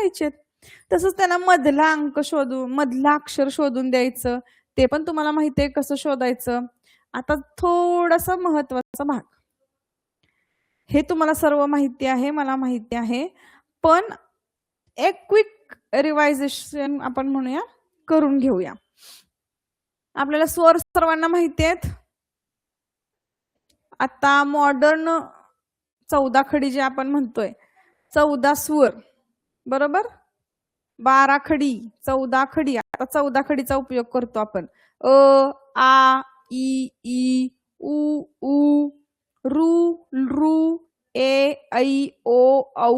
लिहायचे. तसंच त्यांना मधला अंक शोधून मधला अक्षर शोधून द्यायचं, ते पण तुम्हाला माहिती आहे कसं शोधायचं. आता थोडासा महत्वाचा भाग, हे तुम्हाला सर्व माहिती आहे, मला माहिती आहे, पण एक क्विक रिवायझेशन आपण म्हणूया करून घेऊया. आपल्याला स्वर सर्वांना माहिती आहेत. आता मॉडर्न 14 खडी जे आपण म्हणतोय, 14 स्वर बरोबर, 12 खडी 14 खडी. आता 14 खडीचा उपयोग करतो आपण. अ आ इ ई उ ऊ रू रू ए ऐ ओ औ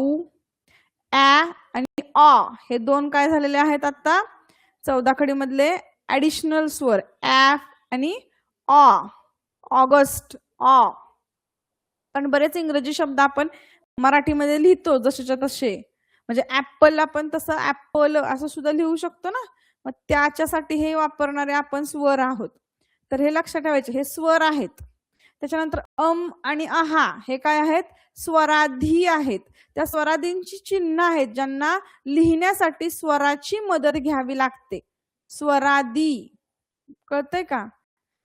ॲ आणि अ हे दोन काय झालेले आहेत आता 14 खडी मधले ऍडिशनल स्वर ॲ आणि अ. ऑगस्ट अ. पण बरेच इंग्रजी शब्द आपण मराठीमध्ये लिहितो जसेच्या तसे, म्हणजे ऍपल आपण तसं ऍपल असं सुद्धा लिहू शकतो ना, मग त्याच्यासाठी हे वापरणारे आपण स्वर आहोत. तर हे लक्षात ठेवायचे, हे स्वर आहेत. त्याच्यानंतर आणि आहा हे काय आहेत, स्वराधी आहेत. त्या स्वराधींची चिन्ह आहेत ज्यांना लिहिण्यासाठी स्वराची मदत घ्यावी लागते. स्वराधी कळतंय का,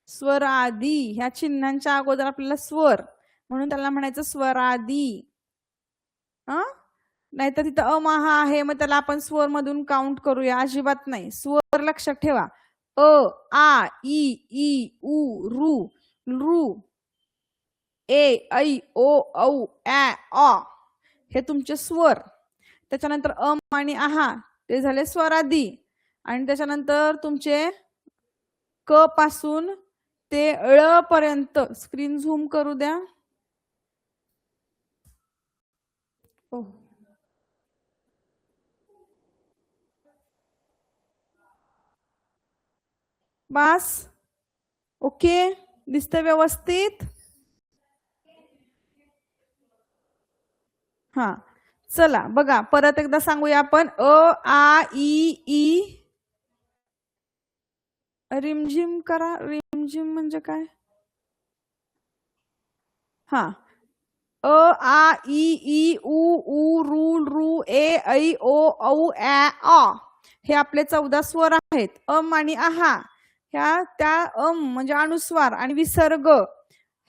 स्वराधी ह्या चिन्हांच्या अगोदर आपल्याला स्वर, म्हणून त्याला म्हणायचं स्वराधी. नाहीतर तिथं अमाहा आहे मग त्याला आपण स्वर मधून काउंट करूया, अजिबात नाही. स्वर लक्षात ठेवा, अ आ इ ई उ रू रू ए ऐ ओ औ ॲ अ हे तुमचे स्वर. त्याच्यानंतर आणि आहा ते झाले स्वरादी. आणि त्याच्यानंतर तुमचे क पासून ते ळ पर्यंत, स्क्रीन झूम करू द्या. बस ओके, दिसतंय व्यवस्थित. हा चला बघा परत एकदा सांगूया आपण. अ आ इ ई रिमझिम करा. रिमझिम म्हणजे काय? हा अ आ इ ई उ ऊ रू रू ए ऐ ओ औ ॲ अ हे आपले 14 स्वर आहेत. आणि आहा ह्या त्या म्हणजे अनुस्वार आणि विसर्ग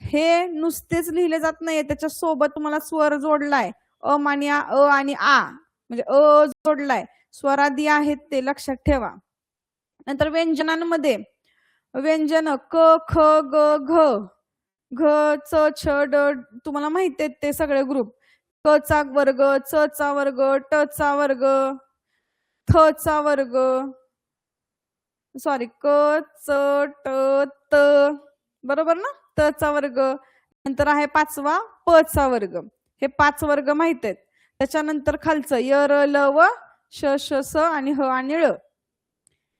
हे नुसतेच लिहिले जात नाही, त्याच्या सोबत तुम्हाला स्वर जोडलाय. आणि अ आणि आ म्हणजे अ जोडलाय, स्वरादी आहेत ते लक्षात ठेवा. नंतर व्यंजनांमध्ये व्यंजन क ख ग घ घ च छ ड तुम्हाला माहिती आहेत ते सगळे ग्रुप. क चा वर्ग, च चा वर्ग, ट चा वर्ग, थ चा वर्ग, सॉरी क च ट त बरोबर ना, त चा वर्ग. नंतर आहे 5वा प चा वर्ग. हे 5 वर्ग माहित आहेत. त्याच्यानंतर खालचं य र ल व श श स आणि ह आणि ळ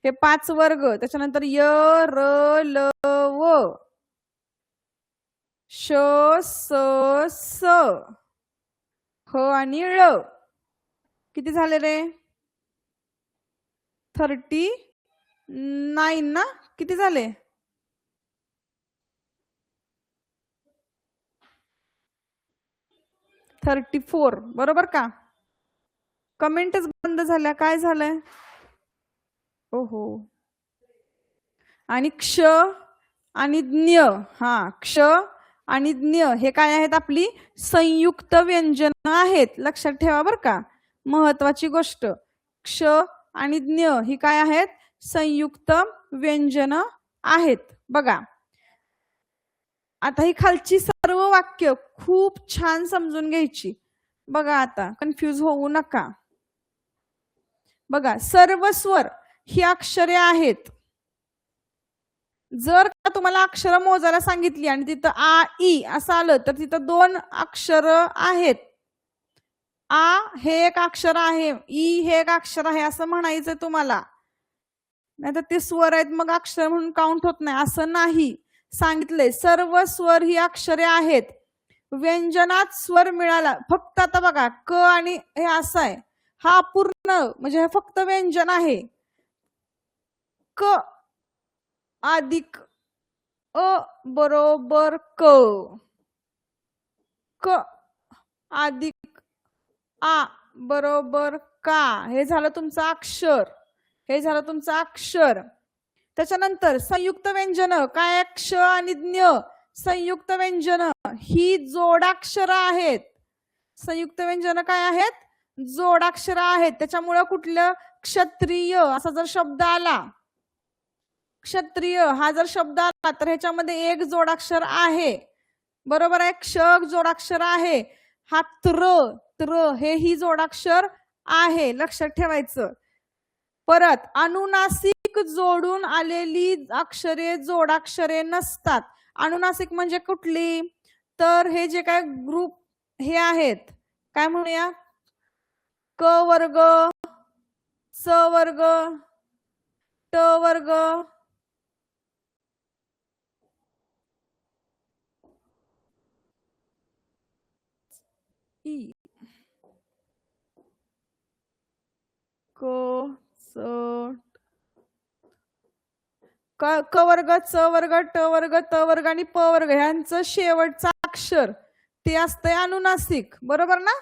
हे 5 वर्ग. त्याच्यानंतर य र ल व श स स ह आणि ळ किती झाले रे? 39 ना, किती झाले? - 34 बरोबर का? कमेंटच बंद झाल्या, काय झालंय? ओहो. आणि क्ष आणि ज्ञ, हा क्ष आणि ज्ञ हे काय आहेत, आपली संयुक्त व्यंजन आहेत. लक्षात ठेवा बर का, महत्वाची गोष्ट. क्ष आणि ज्ञ ही काय आहेत, संयुक्त व्यंजन आहेत. बघा आता ही खालची सर्व वाक्य खूप छान समजून घ्यायची. बघा आता कन्फ्यूज होऊ नका. बघा सर्व स्वर ही अक्षरे आहेत. जर का तुम्हाला अक्षर मोजायला सांगितली आणि तिथं आ ई असं आलं तर तिथं 2 अक्षर आहेत. आ हे एक अक्षर आहे, ई हे एक अक्षर आहे असं म्हणायचं तुम्हाला. नाहीतर ते स्वर आहेत मग अक्षर म्हणून काउंट होत नाही असं नाही. सांगितलंय सर्व स्वर ही अक्षरे आहेत. व्यंजनात स्वर मिळाला फक्त. आता बघा क आणि हे असं आहे, हा पूर्ण म्हणजे हे फक्त व्यंजन आहे. क अधिक अ बरोबर क, क अधिक आ बरोबर का, हे झालं तुमचं अक्षर, हे झालं तुमचं अक्षर. त्याच्यानंतर संयुक्त व्यंजन काय, क्ष आणि ज्ञ संयुक्त व्यंजन ही जोडाक्षर आहेत. संयुक्त व्यंजन काय आहेत, जोडाक्षर आहेत. त्याच्यामुळे कुठलं क्षत्रिय असा जर शब्द आला, क्षत्रिय हा जर शब्द आला तर ह्याच्यामध्ये एक जोडाक्षर आहे, बरोबर आहे, क्ष जोडाक्षर आहे, हा त्र हे ही जोडाक्षर आहे, लक्षात ठेवायचं. परत अनुनासिक जोडून आलेली अक्षरे जोडाक्षरे नसतात. अनुनासिक म्हणजे कुठली, तर हे जे काय ग्रुप हे आहेत, काय म्हणूया, क वर्ग, च वर्ग, ट वर्ग, ई, क क वर्ग, च वर्ग, ट वर्ग, त वर्ग आणि प वर्ग ह्यांचं शेवटचं अक्षर ते असतंय अनुनासिक, बरोबर ना.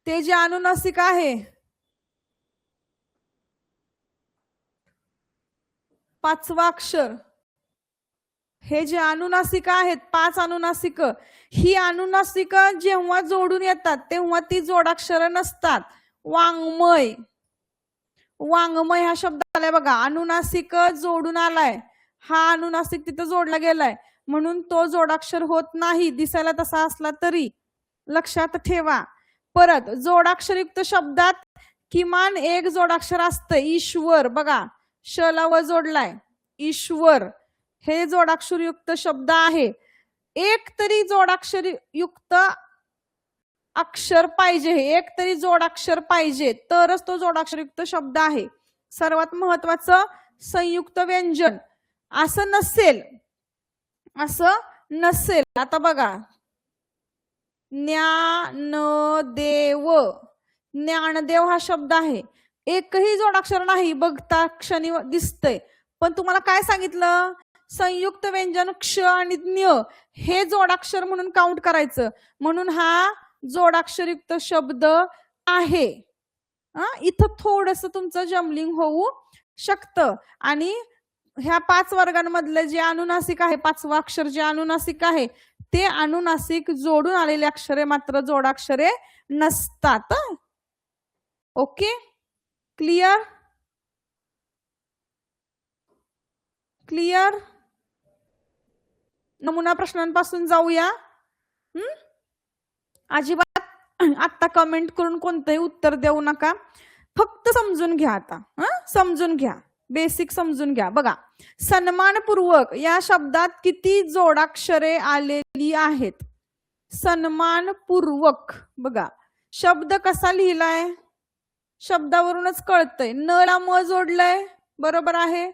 ते जे अनुनासिक आहे, पाचवा अक्षर, हे जे अनुनासिक आहेत, 5 अनुनासिक, ही अनुनासिक जेव्हा जोडून येतात तेव्हा ती जोडाक्षर नसतात. वाङ्मय, वाङ्मय हा शब्द आलाय बघा, अनुनासिक जोडून आलाय, हा अनुनासिक तिथं जोडला गेलाय म्हणून तो जोडाक्षर होत नाही, दिसायला तसा असला तरी, लक्षात ठेवा. परत जोडाक्षरयुक्त शब्दात किमान एक जोडाक्षर असतं. ईश्वर बघा, श ला व जोडलाय, ईश्वर हे जोडाक्षरयुक्त शब्द आहे. एक तरी जोडाक्षरयुक्त अक्षर पाहिजे, एक तरी जोडाक्षर पाहिजे तरच तो जोडाक्षरयुक्त शब्द आहे. सर्वात महत्वाचं संयुक्त व्यंजन असं नसेल, असं नसेल. आता बघा, ज्ञानदेव, ज्ञानदेव हा शब्द आहे, एकही जोडाक्षर नाही, बघता क्षणी दिसतंय, पण तुम्हाला काय सांगितलं, संयुक्त व्यंजन क्ष आणि ज्ञ हे जोडाक्षर म्हणून काउंट करायचं, म्हणून हा जोडाक्षरयुक्त शब्द आहे. इथं थोडंसं तुमचं जमलिंग होऊ शकतं. आणि ह्या 5 वर्गांमधले जे अनुनासिक आहे, 5वं अक्षर जे अनुनासिक आहे ते अनुनासिक जोडून आलेले अक्षरे मात्र जोडाक्षरे नसतात. Okay, clear, clear. नमुना प्रश्नांपासून जाऊया. अजिबात आता कमेंट करून कोणतंही उत्तर देऊ नका, फक्त समजून घ्या. आता समजून घ्या, बेसिक समजून घ्या. बघा, सन्मानपूर्वक या शब्दात किती जोडाक्षरे आलेली आहेत. सन्मानपूर्वक बघा, शब्द कसा लिहिलाय, शब्दावरूनच कळतंय. न ला म जोडलंय, बरोबर आहे,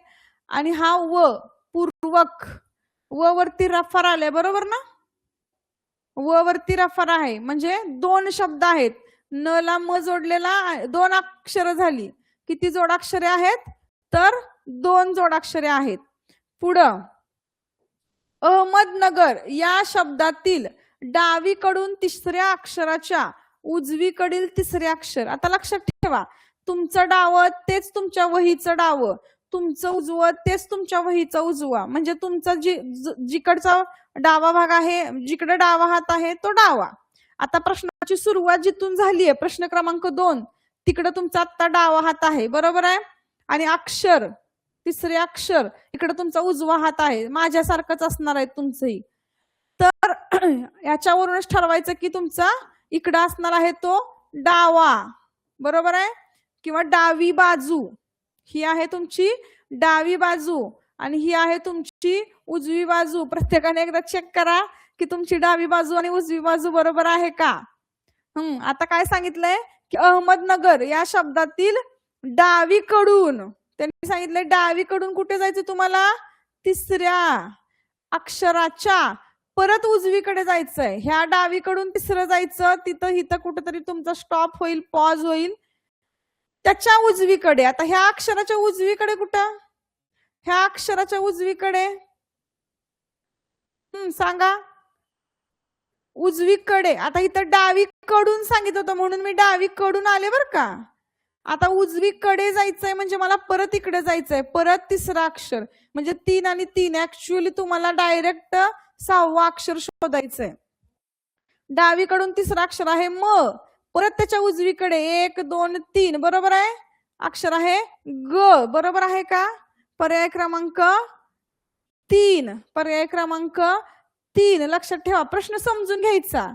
आणि हा व पूर्वक, व वरती रफार आलाय, बरोबर ना, व वरती रफार आहे, म्हणजे 2 शब्द आहेत. न ला म जोडलेला 2 अक्षर झाली. किती जोडाक्षरे आहेत, तर 2 जोडाक्षरे आहेत. पुढं अहमदनगर या शब्दातील डावीकडून 3ऱ्या अक्षराच्या उजवीकडील 3रे अक्षर. आता लक्षात ठेवा, तुमचं डावं तेच तुमच्या वहीचं डावं, तुमचं उजवं तेच तुमच्या वहीचं उजवा, म्हणजे तुमचा जिकडचा डावा भाग आहे, जिकडे डावा हात आहे तो डावा. आता प्रश्नाची सुरुवात जिथून झाली आहे, प्रश्न क्रमांक 2, तिकडे तुमचा आता डावा हात आहे, बरोबर आहे, आणि अक्षर 3रे अक्षर इकडे तुमचा उजवा हात आहे, माझ्यासारखंच असणार आहे तुमचंही. तर याच्यावरूनच ठरवायचं की तुमचा इकडे असणार आहे तो डावा, बरोबर आहे, किंवा डावी बाजू, ही आहे तुमची डावी बाजू आणि ही आहे तुमची उजवी बाजू. प्रत्येकाने एकदा चेक करा की तुमची डावी बाजू आणि उजवी बाजू बरोबर आहे का. आता काय सांगितलंय की अहमदनगर या शब्दातील डावीकडून, त्यांनी सांगितलंय डावीकडून कुठे जायचं तुम्हाला, 3ऱ्या अक्षराच्या परत उजवीकडे जायचंय. ह्या डावीकडून 3रं जायचं, तिथं इथं कुठेतरी तुमचा स्टॉप होईल, पॉज होईल, त्याच्या उजवीकडे. आता ह्या अक्षराच्या उजवीकडे कुठं, ह्या अक्षराच्या उजवीकडे सांगा, उजवीकडे. आता इथं डावीकडे डावीकडून सांगितलं होतं म्हणून मी डावीकडून आले बर का. आता उजवीकडे जायचंय म्हणजे मला परत इकडे जायचंय, परत तिसरा अक्षर म्हणजे 3 आणि 3. ऍक्च्युअली तुम्हाला डायरेक्ट 6वा अक्षर शोधायचंय. डावीकडून तिसरा अक्षर आहे म, परत त्याच्या उजवीकडे 1 2 3 बरोबर आहे. अक्षर आहे ग, बरोबर आहे का. पर्याय क्रमांक 3, पर्याय क्रमांक 3 लक्षात ठेवा. प्रश्न समजून घ्यायचा,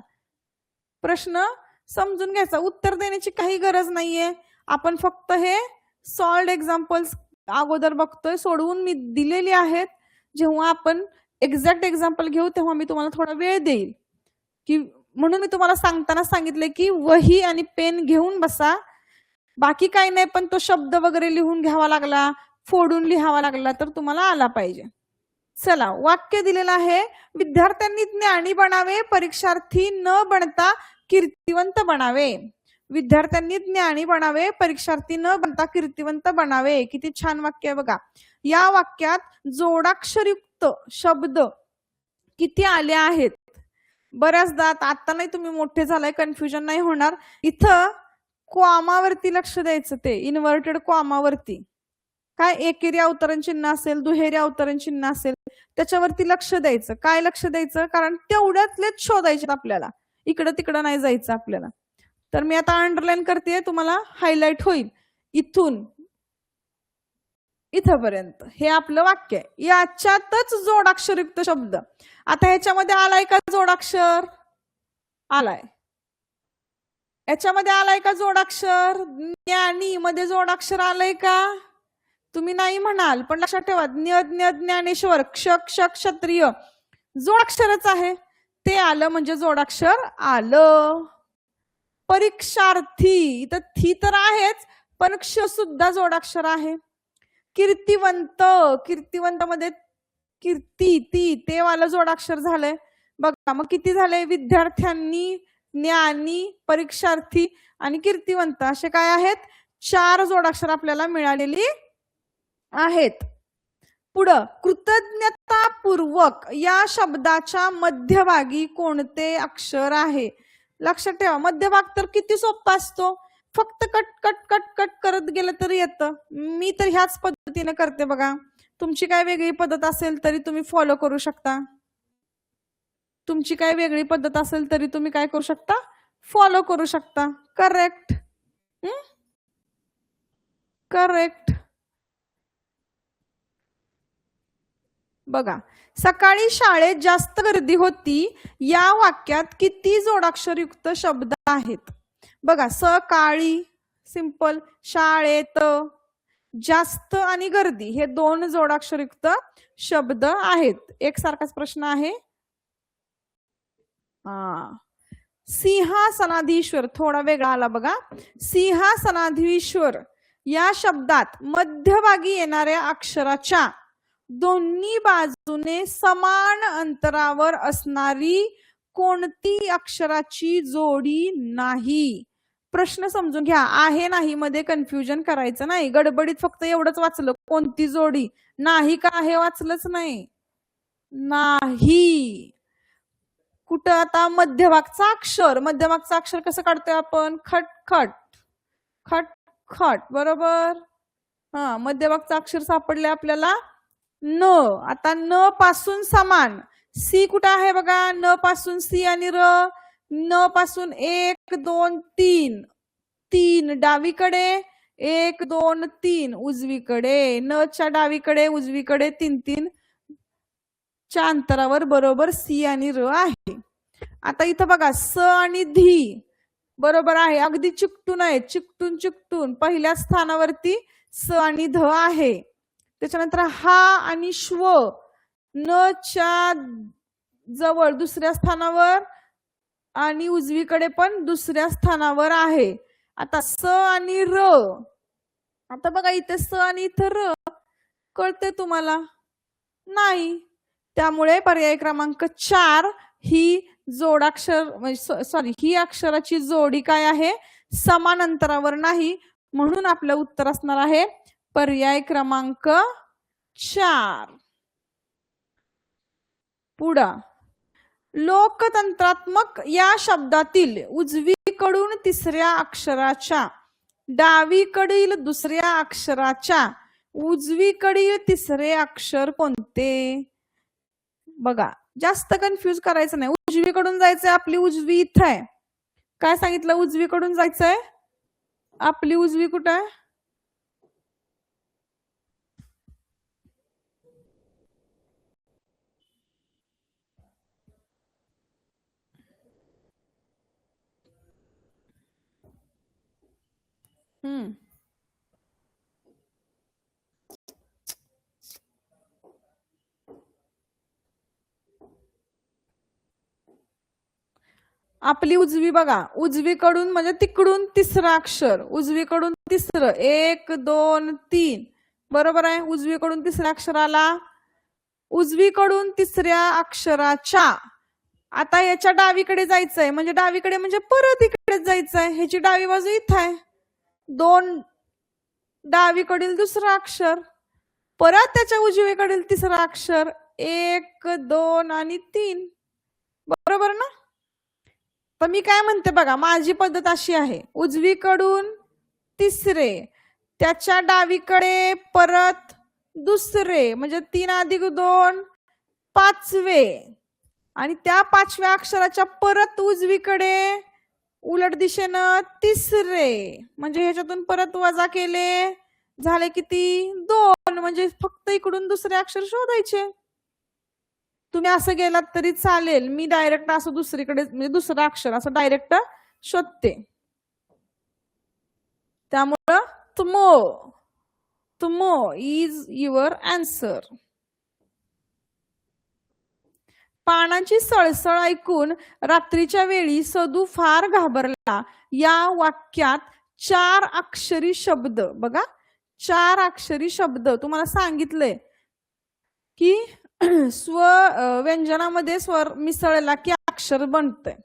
प्रश्न समजून घ्यायचा, उत्तर देण्याची काही गरज नाहीये. आपण फक्त हे सॉल्व्ड एक्झाम्पल्स अगोदर बघतोय, सोडवून मी दिलेली आहेत. जेव्हा आपण एक्झॅक्ट एक्झाम्पल घेऊ तेव्हा मी तुम्हाला थोडा वेळ देईल की, म्हणून मी तुम्हाला सांगताना सांगितले की वही आणि पेन घेऊन बसा. बाकी काही नाही, पण तो शब्द वगैरे लिहून घ्यावा लागला, फोडून लिहावा लागला तर तुम्हाला आला पाहिजे. चला, वाक्य दिलेलं आहे, विद्यार्थ्यांनी ज्ञानी बनावे, परीक्षार्थी न बनता कीर्तिवंत बनावे. विद्यार्थ्यांनी ज्ञानी बनावे, परीक्षार्थी न बनता कीर्तिवंत बनावे. किती छान वाक्य आहे बघा. या वाक्यात जोडाक्षरयुक्त शब्द किती आले आहेत. बऱ्याचदा आता नाही, तुम्ही मोठे झालाय, कन्फ्युजन नाही होणार. इथं कॉमावरती लक्ष द्यायचं, ते इन्व्हर्टेड कॉमावरती. काय एकेरी अवतरण चिन्ह असेल, दुहेरी अवतरण चिन्ह असेल, त्याच्यावरती लक्ष द्यायचं. काय लक्ष द्यायचं, कारण तेवढ्यातलेच शोधायचे आपल्याला, इकडं तिकडं नाही जायचं आपल्याला. तर मी आता अंडरलाईन करते, तुम्हाला हायलाइट होईल. इथून इथपर्यंत हे आपलं वाक्य आहे. याच्यातच जोडाक्षरयुक्त शब्द. आता ह्याच्यामध्ये आलाय का जोडाक्षर, आलाय. याच्यामध्ये आलाय का जोडाक्षर, ज्ञानी मध्ये जोडाक्षर आलंय का. तुम्ही नाही म्हणाल, पण लक्षात ठेवा, ज्ञ ज्ञानेश्वर, क्ष क्ष क्षत्रिय जोडाक्षरच आहे. ते आलं म्हणजे जोडाक्षर आलं. परीक्षार्थी, इथं थी तर आहेच, पण क्ष सुद्धा जोडाक्षर आहे. कीर्तिवंत, कीर्तिवंत मध्ये कीर्ती, ती ते वाला जोडाक्षर झालंय बघा. मग किती झाले, विद्यार्थ्यांनी, ज्ञानी, परीक्षार्थी आणि कीर्तिवंत असे काय आहेत, 4 जोडाक्षर आपल्याला मिळालेली आहेत. पुढं, कृतज्ञतापूर्वक या शब्दाच्या मध्यभागी कोणते अक्षर आहे. लक्षात ठेवा, मध्यभाग तर किती सोपा असतो, फक्त कट कट कट कट करत गेलं तरी येतं. मी तर ह्याच पद्धतीने करते बघा. तुमची काय वेगळी पद्धत असेल तरी तुम्ही फॉलो करू शकता. तुमची काय वेगळी पद्धत असेल तरी तुम्ही काय करू शकता, फॉलो करू शकता. Correct, correct. बघा, सकाळी शाळेत जास्त गर्दी होती, या वाक्यात किती जोडाक्षरयुक्त शब्द आहेत. बघा, सकाळी सिंपल, शाळेत, जास्त आणि गर्दी हे 2 जोडाक्षरयुक्त शब्द आहेत. एक सारखाच प्रश्न आहे. सिंहासनाधीश्वर थोडा वेगळा आला बघा. सिंहासनाधीश्वर या शब्दात मध्यभागी येणाऱ्या अक्षराच्या दोन्ही बाजूने समान अंतरावर असणारी कोणती अक्षराची जोडी नाही. प्रश्न समजून घ्या, आहे नाही मध्ये कन्फ्युजन करायचं नाही. गडबडीत फक्त एवढंच वाचलं, कोणती जोडी नाही का हे वाचलंच नाही. नाही कुठं, आता मध्यभागचा अक्षर, मध्यभागचा अक्षर कसं काढतोय आपण, खट खट खट खट, बरोबर. मध्यभागचा अक्षर सापडले आपल्याला न. आता न पासून समान सी कुठं आहे बघा, न पासून सी आणि र. न पासून 1 2 3, 3 डावीकडे, 1 2 3 उजवीकडे. न च्या डावीकडे उजवीकडे 3 3 च्या अंतरावर बरोबर सी आणि र आहे. आता इथं बघा, स आणि धी बरोबर आहे, अगदी चिकटून आहे, चिकटून चिकटून पहिल्या स्थानावरती स आणि ध आहे. त्याच्यानंतर हा आणि श्व न च्या जवळ दुसऱ्या स्थानावर आणि उजवीकडे पण दुसऱ्या स्थानावर आहे. आता स आणि र, आता बघा इथे स आणि इथं र, कळते तुम्हाला नाही. त्यामुळे पर्याय क्रमांक 4 ही जोडाक्षर, सॉरी, ही अक्षराची जोडी काय आहे, समान अंतरावर नाही. म्हणून आपलं उत्तर असणार आहे पर्याय क्रमांक 4. पुढं, लोकतंत्रात्मक या शब्दातील उजवीकडून तिसऱ्या अक्षराच्या डावीकडील दुसऱ्या अक्षराच्या उजवीकडील तिसरे अक्षर कोणते? बघा, जास्त कन्फ्यूज करायचं नाही. उजवीकडून जायचंय, आपली उजवी इथं आहे. काय सांगितलं? उजवीकडून जायचंय, आपली उजवी कुठं आहे? आपली उजवी बघा, उजवीकडून म्हणजे तिकडून तिसरं अक्षर, उजवीकडून तिसरं, 1 2 3, बरोबर आहे. उजवीकडून तिसऱ्या अक्षराला, उजवीकडून तिसऱ्या अक्षराच्या, आता याच्या डावीकडे जायचंय, म्हणजे डावीकडे म्हणजे परत इकडे जायचंय. ह्याची डावी बाजू इथं आहे. 2 डावीकडील दुसरं अक्षर, परत त्याच्या उजवीकडील तिसरं अक्षर, 1 2 आणि 3, बरोबर ना? तर मी काय म्हणते बघा, माझी पद्धत अशी आहे, उजवीकडून तिसरे, त्याच्या डावीकडे परत दुसरे, म्हणजे 3 अधिक 2 पाचवे, आणि त्या पाचव्या अक्षराच्या परत उजवीकडे उलट दिशेनं तिसरे, म्हणजे ह्याच्यातून परत वजा केले, झाले किती? 2, म्हणजे फक्त इकडून दुसरे अक्षर शोधायचे. तुम्ही असं गेलात तरी चालेल, मी डायरेक्ट असं दुसरीकडे म्हणजे दुसरं अक्षर असं डायरेक्ट शोधते. त्यामुळं तुमो इज युअर आन्सर. पानाची सळसळ ऐकून रात्रीच्या वेळी सदू फार घाबरला. या वाक्यात 4 अक्षरी शब्द, बघा 4 अक्षरी शब्द तुम्हाला सांगितलंय की स्व व्यंजनामध्ये स्वर मिसळला की अक्षर बनतंय.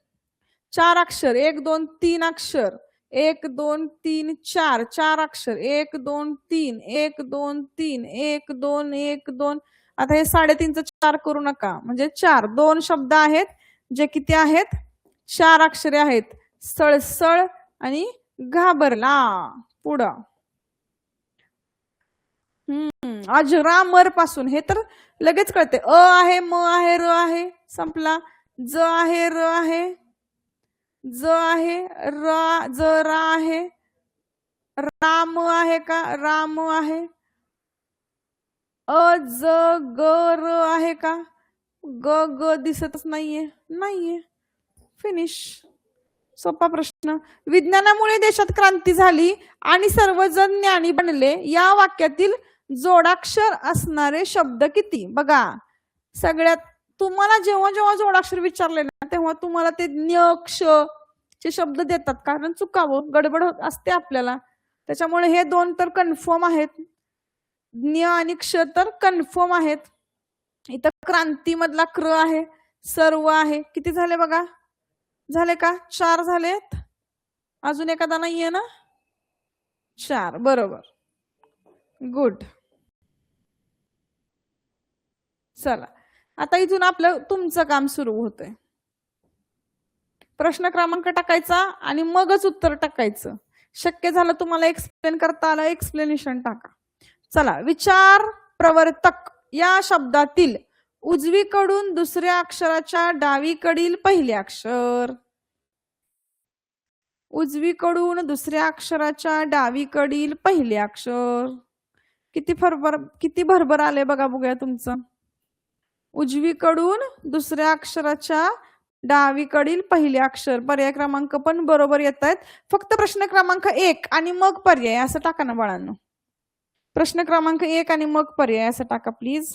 4 अक्षर, 1 2 3 अक्षर, 1 2 3 4, 4 अक्षर, 1 2 3, 1 2 3, 1 2 1 2. आता हे 3.5चं 4 करू नका, म्हणजे 4, 2 शब्द आहेत जे किती आहेत? 4 अक्षरे आहेत. सळसळ आणि घाबरला. पुढं अजरामर पासून, हे तर लगेच कळते. अ आहे, म आहे, र आहे, संपला. ज आहे, र आहे, ज आहे, ज रा आहे, राम आहे का? राम आहे. अ ज ग र आहे का? ग ग दिसतच नाहीये. फिनिश. सोपा प्रश्न. विज्ञानामुळे देशात क्रांती झाली आणि सर्वजण ज्ञानी बनले. या वाक्यातील जोडाक्षर असणारे शब्द किती? बघा, सगळ्यात तुम्हाला जेव्हा जेव्हा जोडाक्षर विचारले ना, तेव्हा तुम्हाला ते न्य क्ष चे शब्द देतात, कारण चुकावं गडबड असते आपल्याला. त्याच्यामुळे हे 2 तर कन्फर्म आहेत, न्य आणि क्ष तर कन्फर्म आहेत. इथं क्रांती मधला क्र आहे, सर्व आहे. किती झाले बघा? झाले का? 4 झालेत. अजून एखादा नाहीये ना? 4, बरोबर. गुड. चला, आता इथून आपलं तुमचं काम सुरू होतंय. प्रश्न क्रमांक टाकायचा आणि मगच उत्तर टाकायचं. शक्य झालं तुम्हाला एक्सप्लेन करता आलं, एक्सप्लेनेशन टाका. चला, विचार प्रवर्तक या शब्दातील उजवीकडून दुसऱ्या अक्षराच्या डावीकडील पहिले अक्षर. उजवीकडून दुसऱ्या अक्षराच्या डावीकडील पहिले अक्षर. किती भरभर आले बघा, बघूया तुमचं. उजवीकडून दुसऱ्या अक्षराच्या डावीकडील पहिले अक्षर. पर्याय क्रमांक पण बरोबर येत आहेत. फक्त प्रश्न क्रमांक 1 आणि मग पर्याय असं टाका ना बाळांनो. प्रश्न क्रमांक 1 आणि मग पर्याय असं टाका प्लीज.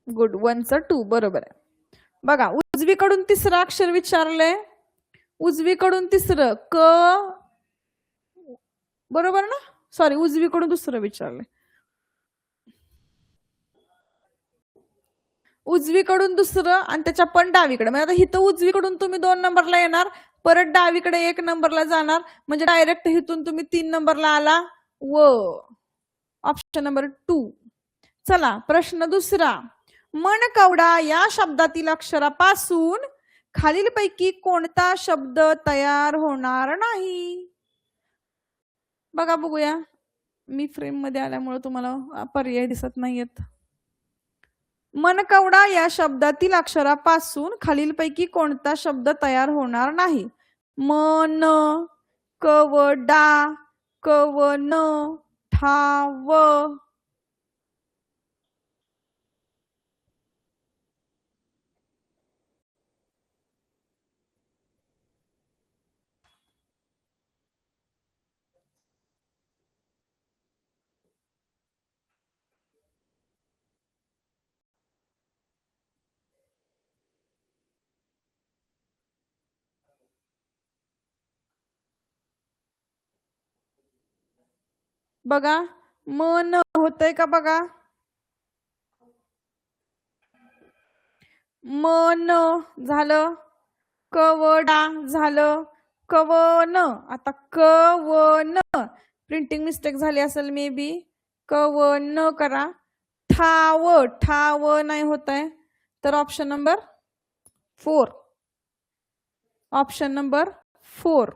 गुड. 1चं 2 बरोबर आहे. बघा, उजवीकडून तिसरं अक्षर विचारलंय. उजवीकडून तिसरं क, बरोबर ना? सॉरी, उजवीकडून दुसरं विचारलंय. उजवीकडून दुसरं आणि त्याच्या पण डावीकडे. म्हणजे आता इथं उजवीकडून तुम्ही 2 नंबरला येणार, परत डावीकडे 1 नंबरला जाणार, म्हणजे डायरेक्ट इथून तुम्ही 3 नंबरला आला व ऑप्शन नंबर 2. चला प्रश्न दुसरा. मनकवडा या शब्दातील अक्षरापासून खालीलपैकी कोणता शब्द तयार होणार नाही? बघा बघूया. मी फ्रेम मध्ये आल्यामुळे तुम्हाला पर्याय दिसत नाहीयेत. मनकवडा या शब्दातील अक्षरापासून खालीलपैकी कोणता शब्द तयार होणार नाही? मन, कवडा, कवन, ठाव. बघा मन होतंय का बघा. मन झालं, कवडा झालं, कवन. आता कवन प्रिंटिंग मिस्टेक झाली असेल मे बी. कवन करा. ठाव, ठाव नाही होत आहे, तर option number 4. Option number 4.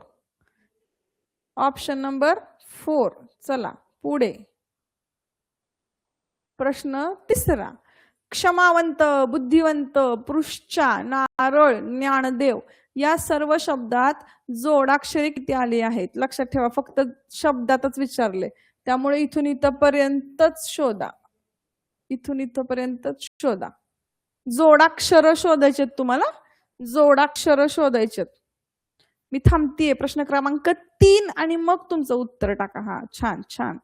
Option number 4. चला पुढे. प्रश्न तिसरा. क्षमावंत, बुद्धिवंत, पृष्ठा, नारळ, ज्ञानदेव या सर्व शब्दात जोडाक्षरे किती आली आहेत? लक्षात ठेवा, फक्त शब्दातच विचारले, त्यामुळे इथून इथपर्यंतच शोधा. इथून इथपर्यंतच शोधा. जोडाक्षर शोधायचे तुम्हाला, जोडाक्षर शोधायचे. मी थांबतीये. प्रश्न क्रमांक 3 आणि मग तुमचं उत्तर टाका. हा छान छान.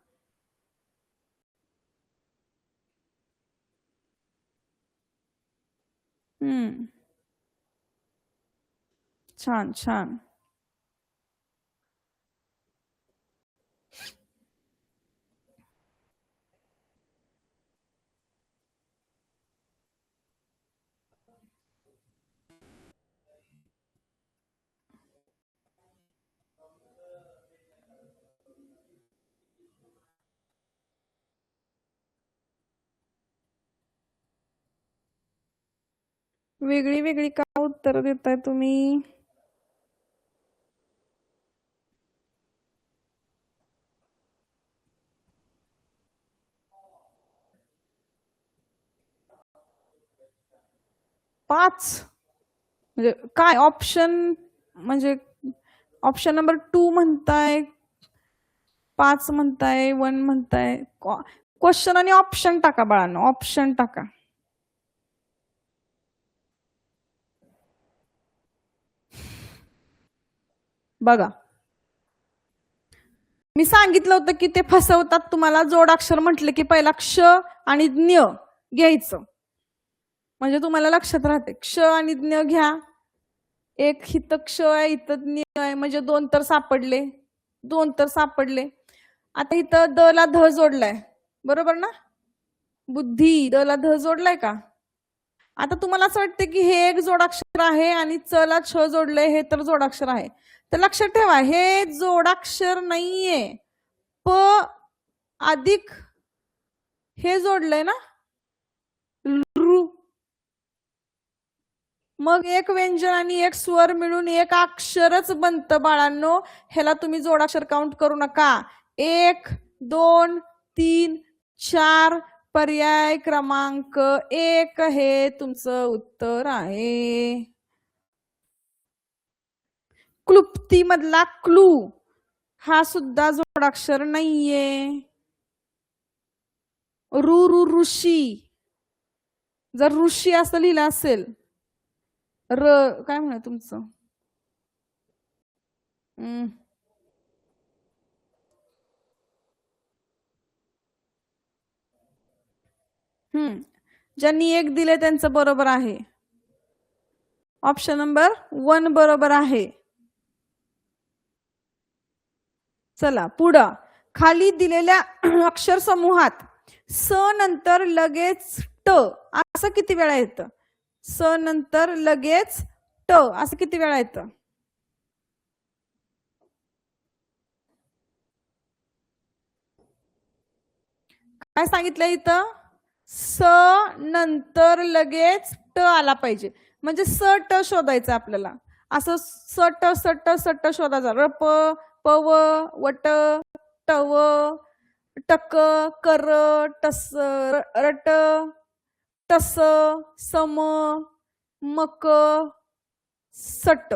छान छान. वेगळी वेगळी का उत्तर देताय तुम्ही? पाच म्हणजे काय ऑप्शन? म्हणजे ऑप्शन नंबर 2 म्हणताय, 5 म्हणताय, 1 म्हणताय. क्वेश्चन आणि ऑप्शन टाका बाळांनो, ऑप्शन टाका. बघा मी सांगितलं होतं की ते फसवतात तुम्हाला. जोडाक्षर म्हटले की पहिला क्ष आणि ज्ञ घ्यायचं, म्हणजे तुम्हाला लक्षात राहते. क्ष आणि ज्ञ घ्या. एक हित क्ष आहे, इथं ज्ञ आहे, म्हणजे 2 तर सापडले, 2 तर सापडले. आता इथं द ला ध जोडलाय, बरोबर ना? बुद्धी, द ला ध जोडलाय का? आता तुम्हाला असं वाटतं की हे एक जोडाक्षर आहे आणि च ला छ जोडलंय, हे तर जोडाक्षर आहे. तर लक्षात ठेवा, हे जोडाक्षर नाहीये. प अधिक हे जोडलंय ना, रू. मग एक व्यंजन आणि एक स्वर मिळून एक अक्षरच बनतं बाळांनो. ह्याला तुम्ही जोडाक्षर काउंट करू नका. 1, 2, 3, 4. पर्याय क्रमांक 1 हे तुमचं उत्तर आहे. क्लुप्ती मधला क्लू हा सुद्धा जोडाक्षर नाहीये. ऋषी, जर ऋषी असं लिहिलं असेल, काय म्हणा तुमचं, ज्यांनी 1 दिले त्यांचं बरोबर आहे. ऑप्शन नंबर 1 बरोबर आहे. चला पुढं. खाली दिलेल्या अक्षर समूहात स नंतर लगेच ट असं किती वेळा येतं? स नंतर लगेच ट असं किती वेळा येतं? काय सांगितलं इथं? स नंतर लगेच ट आला पाहिजे, म्हणजे स ट शोधायचं आपल्याला. असं सट सट सट शोधायचा. रप पव वट टव टक कर टस रट टस सम मक सट.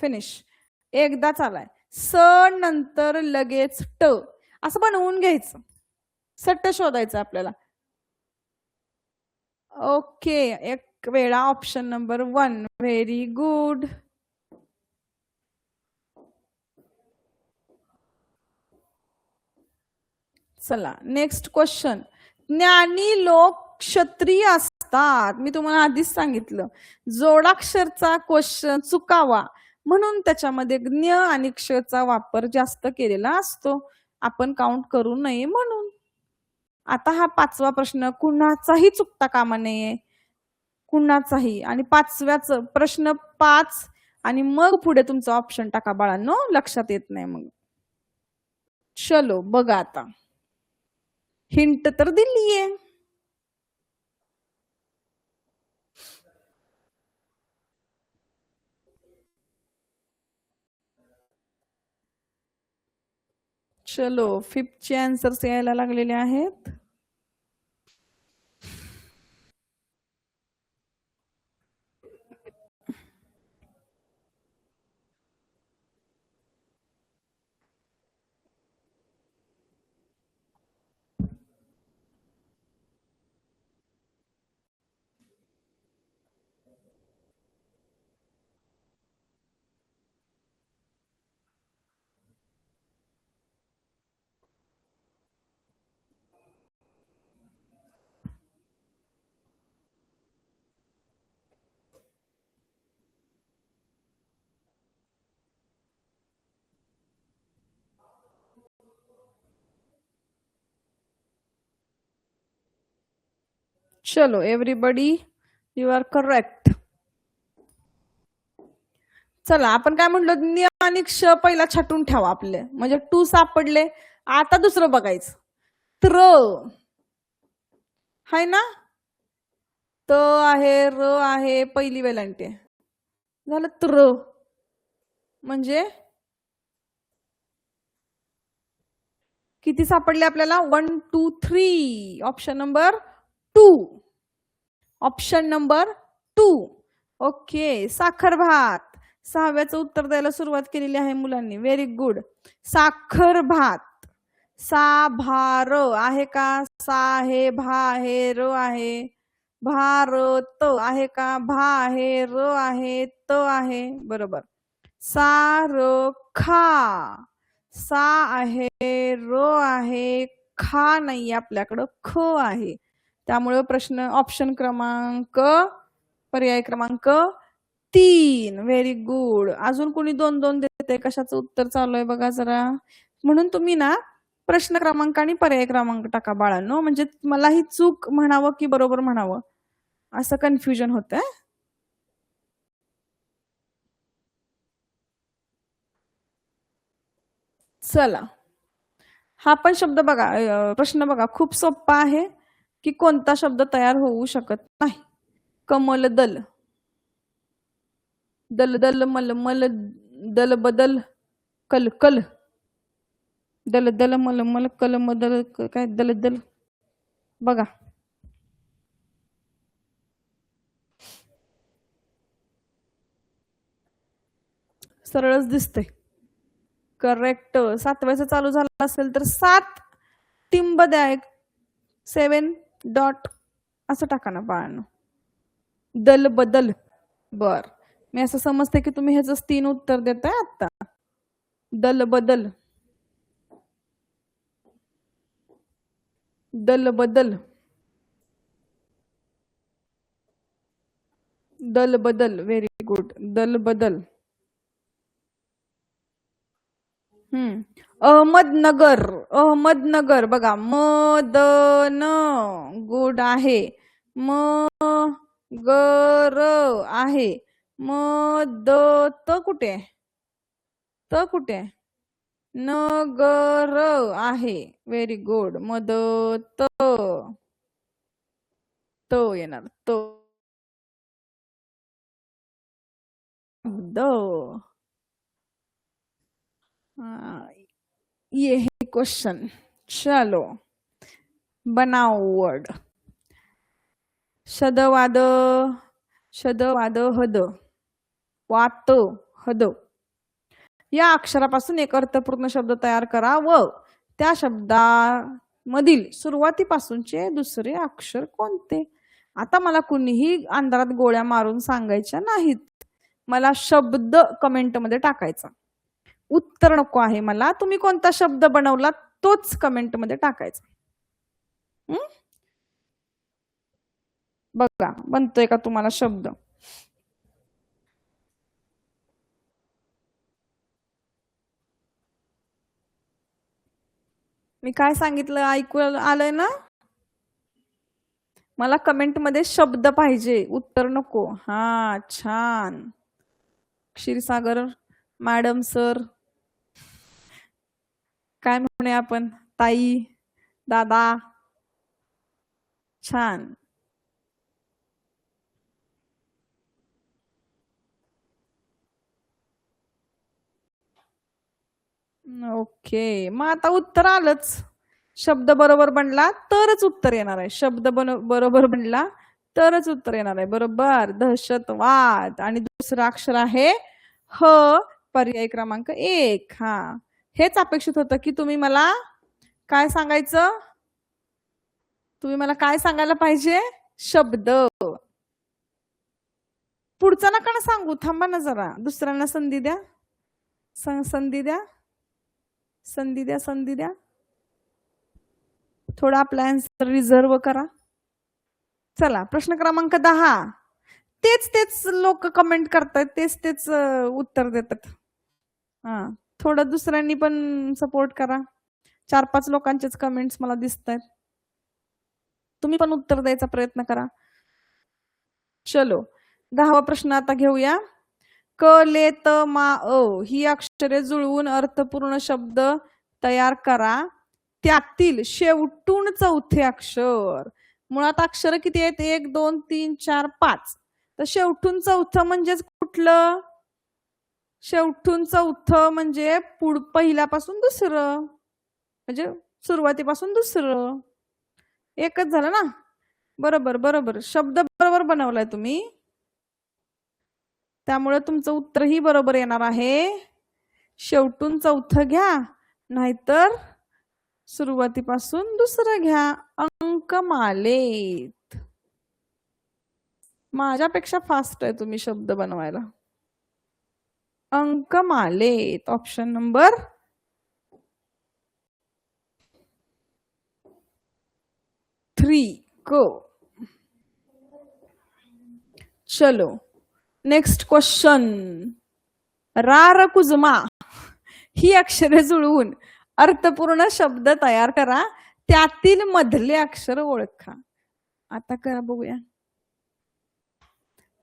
फिनिश. एकदाच आलाय. स नंतर लगेच ट असं बनवून घ्यायचं. सट्ट शोधायचं आपल्याला. ओके, एक वेळा ऑप्शन नंबर 1. Very good. चला नेक्स्ट क्वेश्चन. ज्ञानी लोक क्षत्रिय असतात. मी तुम्हाला आधीच सांगितलं जोडाक्षरचा क्वेश्चन चुकावा म्हणून त्याच्यामध्ये ज्ञ आणि क्षचा वापर जास्त केलेला असतो, आपण काउंट करू नये म्हणून. आता हा 5वा प्रश्न कुणाचाही चुकता कामा नये, कुणाचाही. आणि 5व्याच प्रश्न 5 आणि मग पुढे तुमचा ऑप्शन टाका बाळांनो, लक्षात येत नाही मग. चलो बघा आता. हिंट तर दिलीये. चलो 5चे आन्सर्स यायला लागलेले आहेत. चलो एव्हरीबडी, यू आर करेक्ट. चला आपण काय म्हणलो, ज्ञ आणि क्ष पहिला छाटून ठेवा आपले, म्हणजे 2 सापडले. आता दुसरं बघायचं. त्र हाय ना, त आहे, र आहे, पहिली वेलांटी झालं. त्र म्हणजे किती सापडले आपल्याला? 1 2 3. Option number 2. Option number 2. Okay. साखर भात. 6व्याचं उत्तर द्यायला सुरुवात केलेली आहे मुलांनी. Very good. साखर भात. सा भार आहे का? सा आहे, भा आहे, र आहे. भारत आहे का? भा आहे, र आहे, त आहे. बरोबर. सारखा. सा आहे, र आहे, खा नाही आपल्याकडं, ख आहे. त्यामुळे प्रश्न ऑप्शन क्रमांक पर्याय क्रमांक 3. Very good. अजून कोणी 2-2 देते? कशाचं उत्तर चालू आहे बघा जरा. म्हणून तुम्ही ना प्रश्न क्रमांक आणि पर्याय क्रमांक टाका बाळांनो, म्हणजे मला ही चूक म्हणावं की बरोबर म्हणावं असं कन्फ्युजन होतंय. चला हा पण शब्द बघा, प्रश्न बघा, खूप सोपा आहे की कोणता शब्द तयार होऊ शकत नाही. कमल दल. दल दल मल मल दल बदल कल कल. दल दल मल मल कल मदल काय दल दल. बघा सरळच दिसते. करेक्ट. 7व्याचं चालू झालं असेल तर 7 टिंब द्या, 7 डॉट असं टाका ना बाळांनो. दल बदल. बर, मी असं समजते की तुम्ही ह्याच 3 उत्तर देताय आता. दल बदल. दल बदल. दल बदल. Very good. दल बदल. अहमदनगर. अहमदनगर बघा. मदन गुड आहे. म ग र आहे. म द त कुठे आहे? त कुठे आहे? न ग र आहे. Very good. मद त त येणार. त द ये है क्वेश्चन. चलो बनाओ वर्ड. शदवाद शदवाद हद वात हद या अक्षरापासून एक अर्थपूर्ण शब्द तयार करा व त्या शब्दामधील सुरुवातीपासूनचे दुसरे अक्षर कोणते? आता मला कुणीही अंधारात गोळ्या मारून सांगायच्या नाहीत. मला शब्द कमेंट मध्ये टाकायचा. उत्तर नको आहे मला. तुम्ही कोणता शब्द बनवला तोच कमेंट मध्ये टाकायचा. बघा बनतोय का तुम्हाला शब्द? मी काय सांगितलं ऐकू आलंय ना? मला कमेंट मध्ये शब्द पाहिजे, उत्तर नको. हा छान. क्षीरसागर मॅडम सर काय म्हणे आपण? ताई दादा छान. ओके मग आता उत्तर आलंच. शब्द बरोबर बनला तरच उत्तर येणार आहे. शब्द बरोबर बनला तरच उत्तर येणार आहे. बरोबर. दहशतवाद आणि दुसरं अक्षर आहे ह. पर्याय क्रमांक 1. हा हेच अपेक्षित होतं की तुम्ही मला काय सांगायचं? तुम्ही मला काय सांगायला पाहिजे? शब्द. पुढचा नका ना सांगू. थांबा ना जरा. दुसऱ्यांना संधी द्या. संधी द्या. संधी द्या. संधी द्या. थोडा आपला आन्सर रिझर्व करा. चला प्रश्न क्रमांक 10. तेच लोक कमेंट करतात. तेच उत्तर देतात. हा थोडं दुसऱ्यांनी पण सपोर्ट करा. 4-5 लोकांचेच कमेंट्स मला दिसत आहेत. तुम्ही पण उत्तर द्यायचा प्रयत्न करा. चलो 10वा प्रश्न आता घेऊया. क ले त मा अ ही अक्षरे जुळवून अर्थपूर्ण शब्द तयार करा. त्यातील शेवटून चौथे अक्षर. मुळात अक्षर किती आहेत? 1 2 3 4 5. तर शेवटून चौथं म्हणजेच कुठलं? शेवटून चौथं म्हणजे पहिल्यापासून दुसरं, म्हणजे सुरुवातीपासून दुसरं. एकच झालं ना? बरोबर बरोबर. शब्द बरोबर बनवलाय तुम्ही, त्यामुळे तुमचं उत्तरही बरोबर येणार आहे. शेवटून चौथं घ्या नाहीतर सुरुवातीपासून दुसरं घ्या. अंकमालेत. माझ्यापेक्षा फास्ट आहे तुम्ही शब्द बनवायला. अंकमालेत. ऑप्शन नंबर 3 को. चलो नेक्स्ट क्वेश्चन. रार कुजमा ही अक्षरे जुळवून अर्थपूर्ण शब्द तयार करा. त्यातील मधले अक्षर ओळखा. आता करा बघूया.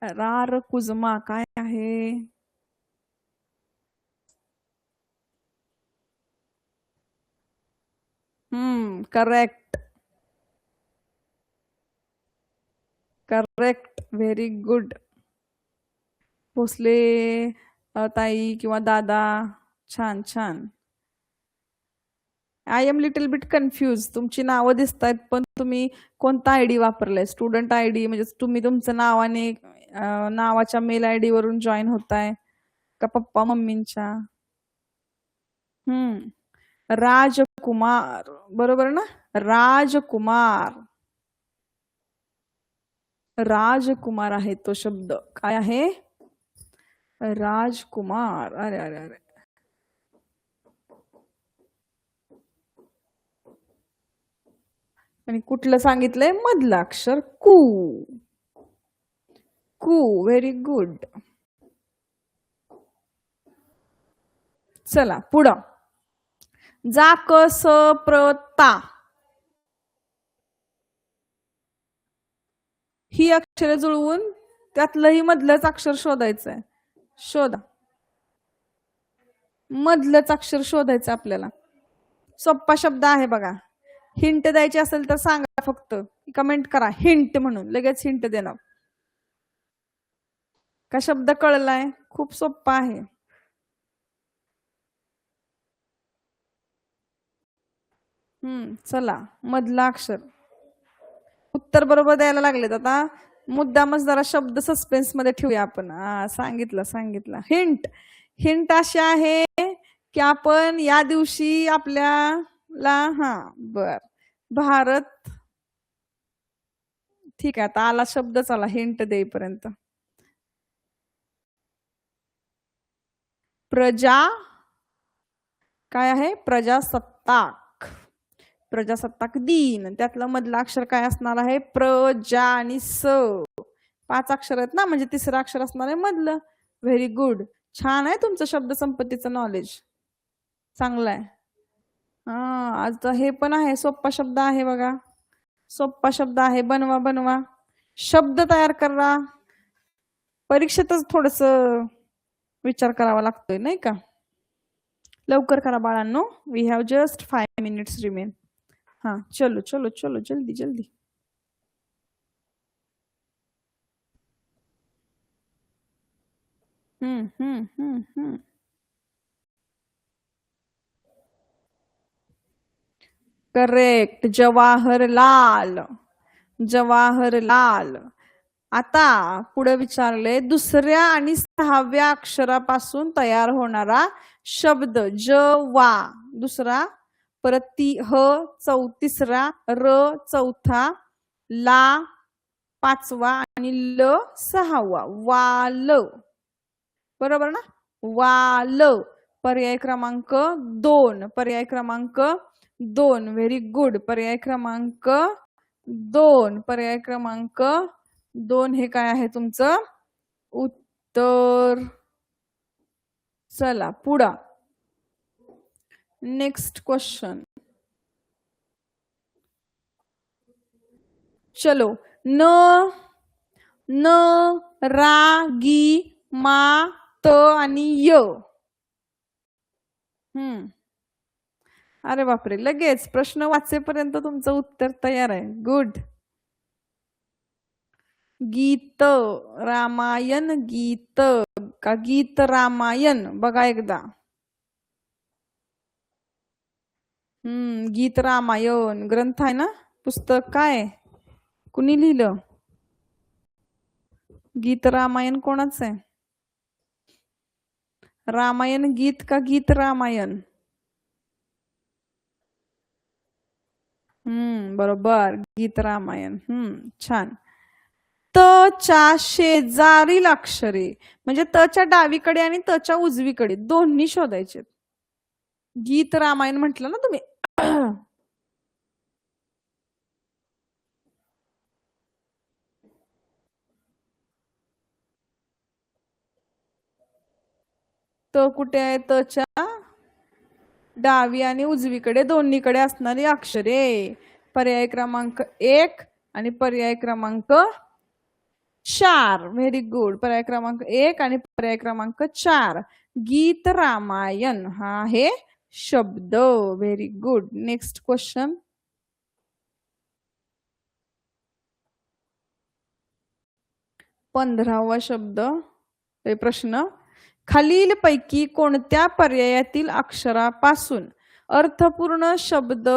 रार कुजमा काय आहे? Correct. Correct. Very good. Bhosle ताई किंवा दादा. छान छान. I am little bit confuse. तुमची नावं दिसत आहेत पण तुम्ही कोणता आयडी वापरलाय? स्टुडंट आयडी म्हणजे तुम्ही तुमचं नावाने नावाच्या मेल आयडी वरून जॉईन होताय का पप्पा मम्मींच्या? राजकुमार बरोबर ना? राजकुमार. राजकुमार आहे तो शब्द. काय आहे? राजकुमार. अरे अरे अरे. आणि कुठलं सांगितलंय? मधलं अक्षर कू. कू. Very good. चला पुढं. जाकसप्रता. ही अक्षरे जुळवून त्यातलंही मधलंच अक्षर शोधायचंय. शोधा. मधलंच अक्षर शोधायचं आपल्याला. सोप्पा शब्द आहे बघा. हिंट द्यायची असेल तर सांगा, फक्त कमेंट करा हिंट म्हणून, लगेच हिंट देणार. का शब्द कळलाय? खूप सोप्पा आहे. चला, मधला अक्षर. उत्तर बरोबर द्यायला लागलेत. आता मुद्दामच जरा शब्द सस्पेन्स मध्ये ठेवूया आपण. सांगितलं. हिंट अशी आहे की आपण या दिवशी आपल्याला भारत, ठीक आहे, आता आला शब्द, चला हिंट देईपर्यंत. प्रजा काय आहे? प्रजासत्ताक. प्रजासत्ताक दिन. त्यातलं मधलं अक्षर काय असणार आहे? प्रजा आणि स. 5 अक्षर आहेत ना, म्हणजे तिसरं अक्षर असणार आहे मधलं. Very good. छान आहे तुमचं शब्द संपत्तीचं नॉलेज. चांगलं आहे. आज तर हे पण आहे, सोप्पा शब्द आहे बघा. सोप्पा शब्द आहे. बनवा शब्द तयार करा. परीक्षेतच थोडस विचार करावा लागतोय नाही का. लवकर करा बाळांनो. We have just 5 minutes remain. चलो जल्दी. करेक्ट. जवाहरलाल. आता पुढे विचारले, दुसऱ्या आणि 6व्या अक्षरापासून तयार होणारा शब्द. जवा दुसरा, परत ह तिसरा, र चौथा, ला 5वा आणि ल 6वा. वाल. बरोबर ना? वाल. पर्याय क्रमांक 2. Very good. पर्याय क्रमांक 2. हे काय आहे तुमचं उत्तर. चला पुढा. Next question. चलो. न रा गी मा त आणि य. अरे बापरे, लगेच प्रश्न वाचेपर्यंत तुमचं उत्तर तयार आहे. गुड. गीत रामायण. गीत का गीत रामायण? बघा एकदा. गीत रामायण ग्रंथ आहे ना, पुस्तक. काय कुणी लिहिलं? गीत रामायण कोणाच आहे? रामायण गीत का गीत रामायण? बरोबर, गीत रामायण. छान. तच्या शेजारील अक्षरे म्हणजे तच्या डावीकडे आणि तच्या उजवीकडे दोन्ही शोधायचे. गीत रामायण म्हटलं ना तुम्ही. त कुठे आहे? तच्या डावी आणि उजवीकडे दोन्हीकडे असणारी अक्षरे. पर्याय क्रमांक 1 आणि पर्याय क्रमांक 4. Very good. पर्याय क्रमांक 1 आणि पर्याय क्रमांक 4. गीत रामायण हा आहे शब्द. Very good. Next question. 15वा शब्द. प्रश्न. खालील पैकी कोणत्या पर्यायातील अक्षरापासून अर्थपूर्ण शब्द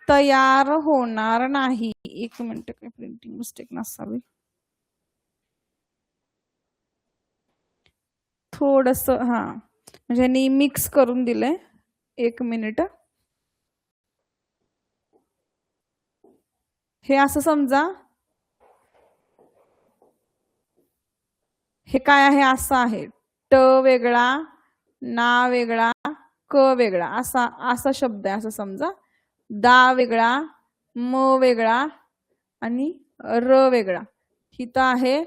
तयार होणार नाही? 1 मिनिट, काही प्रिंटिंग मिस्टेक नसावी. थोडस म्हणजे मिक्स करून दिलंय. 1 मिनिट. हे असं समजा, हे काय आहे? असं आहे. ट वेगळा, ना वेगळा, क वेगळा, असा शब्द आहे असं समजा. दा वेगळा, म वेगळा आणि र वेगळा. हिथं आहे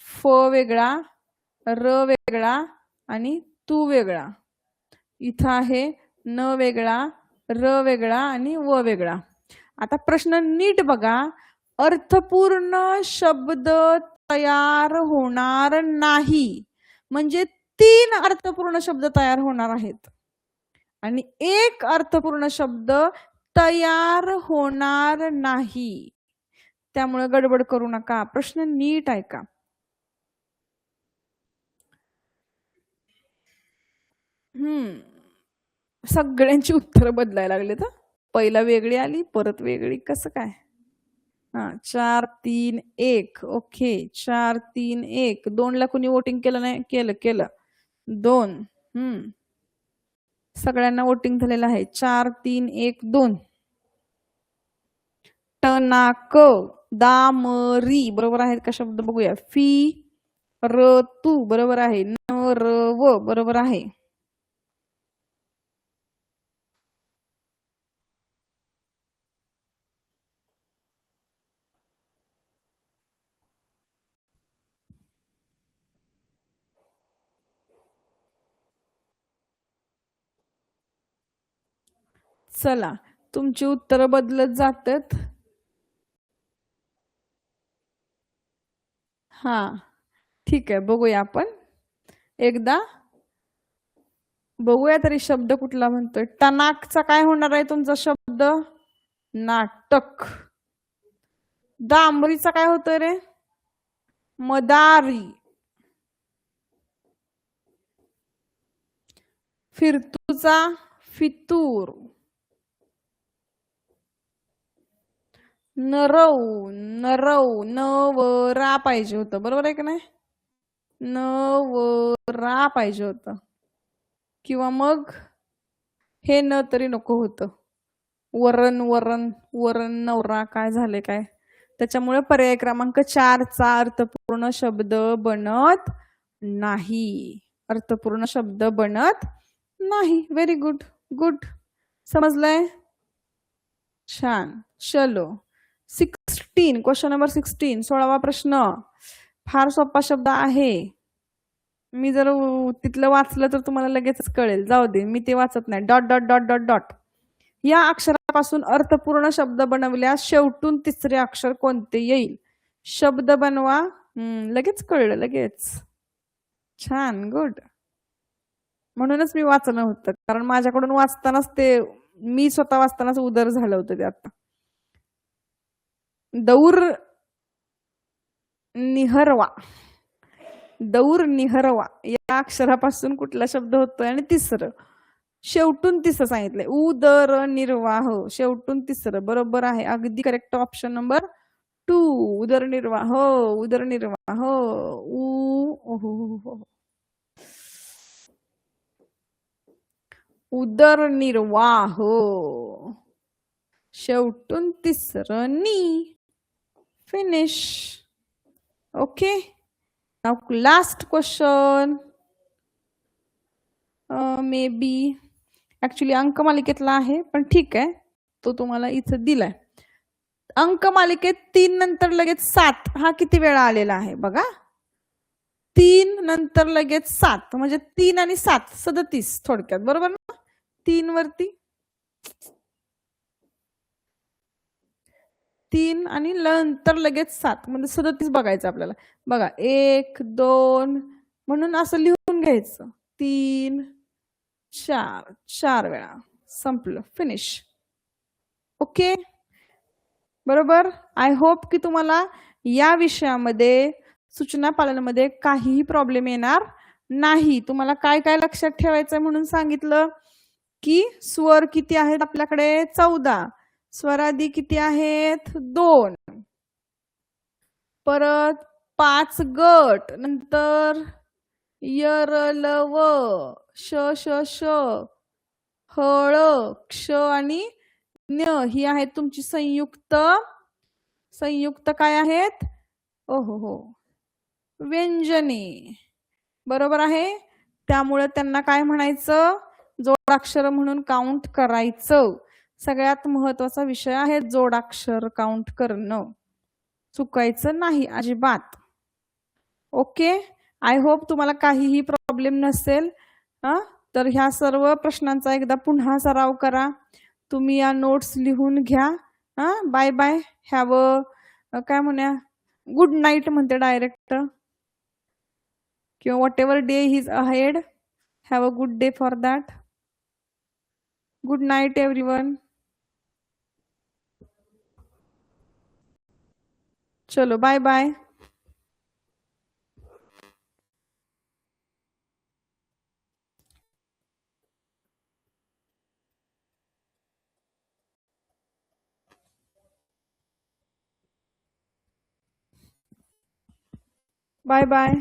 फ वेगळा, र वेगळा आणि तू वेगळा. इथं आहे न वेगळा, र वेगळा आणि व वेगळा. आता प्रश्न नीट बघा. अर्थपूर्ण शब्द तयार होणार नाही, म्हणजे 3 अर्थपूर्ण शब्द तयार होणार आहेत आणि 1 अर्थपूर्ण शब्द तयार होणार नाही. त्यामुळे गडबड करू नका, प्रश्न नीट ऐका. सगळ्यांची उत्तरं बदलायला लागले तर पहिला वेगळी आली, परत वेगळी, कसं काय? 4 3 1. ओके, 4 3 1. 2 ला कुणी वोटिंग केलं नाही? केलं 2. सगळ्यांना वोटिंग झालेलं आहे. 4 3 1 2. टनाक, दामरी बरोबर आहेत का शब्द? बघूया. फी रतू बरोबर आहे. नरव बरोबर आहे. चला, तुमची उत्तर बदलत जातात. ठीक आहे, बघूया आपण एकदा. बघूया तरी शब्द कुठला म्हणतोय. टनाकचा काय होणार आहे तुमचा शब्द? नाटक. दामरीचा काय होतोय रे? मदारी. फिरतूचा फितूर. नरव नवरा पाहिजे होतं, बरोबर आहे का नाही? नवरा पाहिजे होतं, किंवा मग हे न तरी नको होतं. वरण नवरा काय झाले काय? त्याच्यामुळे पर्याय क्रमांक 4 चा अर्थपूर्ण शब्द बनत नाही. अर्थपूर्ण शब्द बनत नाही. Very good. समजलंय? छान. चलो 16. Question number 16. 16वा प्रश्न. फार सोपा शब्द आहे. मी जर तिथलं वाचलं तर तुम्हाला लगेचच कळेल. जाऊ दे, मी ते वाचत नाही. Dot dot dot dot dot. या अक्षरापासून अर्थपूर्ण शब्द बनवल्यास शेवटून तिसरे अक्षर कोणते येईल? शब्द बनवा. लगेच कळलं, लगेच. छान, गुड. म्हणूनच मी वाचलं होतं, कारण माझ्याकडून वाचतानाच ते मी स्वतः वाचतानाच उदर झालं होतं ते. आता दौर निहरवा या अक्षरापासून कुठला शब्द होतोय? आणि तिसरं शेवटून तिसरं सांगितलंय. उदरनिर्वाह. शेवटून तिसरं बरोबर आहे. अगदी करेक्ट. Option number 2. उदरनिर्वाह. उदरनिर्वाह. शेवटून तिसरं नी. Finish. Okay. Now last question. Maybe actually अंकमालिकेतला आहे, पण ठीक आहे, तो तुम्हाला इथं दिलाय. अंकमालिकेत 3 नंतर लगेच 7 हा किती वेळा आलेला आहे बघा? 3 नंतर लगेच 7 म्हणजे 3 आणि 7 37 थोडक्यात, बरोबर ना? 3 वरती 3 आणि नंतर लगेच 7 म्हणजे 37 बघायचं आपल्याला. बघा 1 2 म्हणून असं लिहून घ्यायचं. 3 4 वेळा. संपलं. फिनिश. ओके, बरोबर. आय होप की तुम्हाला या विषयामध्ये सूचना पालनामध्ये काहीही प्रॉब्लेम येणार नाही. तुम्हाला काय काय लक्षात ठेवायचं म्हणून सांगितलं की स्वर किती आहेत आपल्याकडे? 14. स्वरादी किती आहेत? 2. परत 5 गट. नंतर यरलव, श श श, हळ, क्ष आणि न्य ही आहेत तुमची संयुक्त काय आहेत? हो व्यंजने. बरोबर आहे. त्यामुळे त्यांना काय म्हणायचं? जोडाक्षर म्हणून काउंट करायचं. सगळ्यात महत्वाचा विषय आहे जोडाक्षर काउंट करणं. चुकायचं नाही अजिबात. ओके, आय होप तुम्हाला काहीही प्रॉब्लेम नसेल. तर ह्या सर्व प्रश्नांचा एकदा पुन्हा सराव करा. तुम्ही या नोट्स लिहून घ्या. Bye bye. हॅव अ काय म्हणूया, गुड नाईट म्हणते डायरेक्ट, किंवा whatever day is ahead, have a good day for that. Good night everyone. चलो बाय बाय. Bye bye.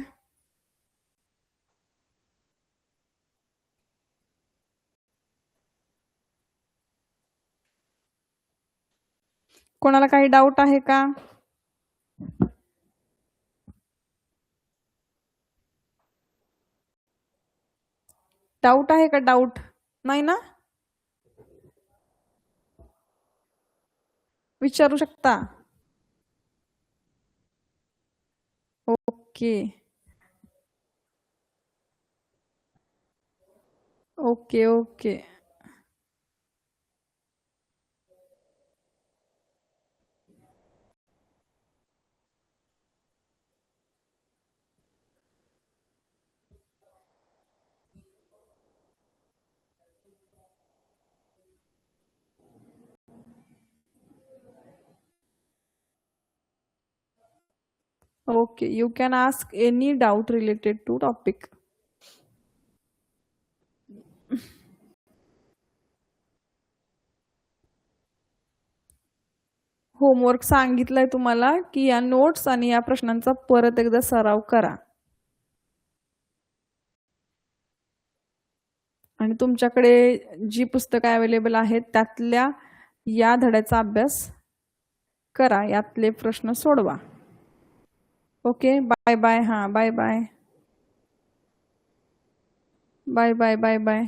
कोणाला काही डाऊट आहे का? डाऊट आहे का? डाऊट नाही ना? विचारू शकता. Okay okay okay. Okay, you can ask any doubt related to topic. Homework सांगितलंय तुम्हाला की या नोट्स आणि या प्रश्नांचा परत एकदा सराव करा. आणि तुमच्याकडे जी पुस्तकं अवेलेबल आहेत त्यातल्या या धड्याचा अभ्यास करा, यातले प्रश्न सोडवा. Okay, bye bye. हां, bye bye. Bye bye bye bye.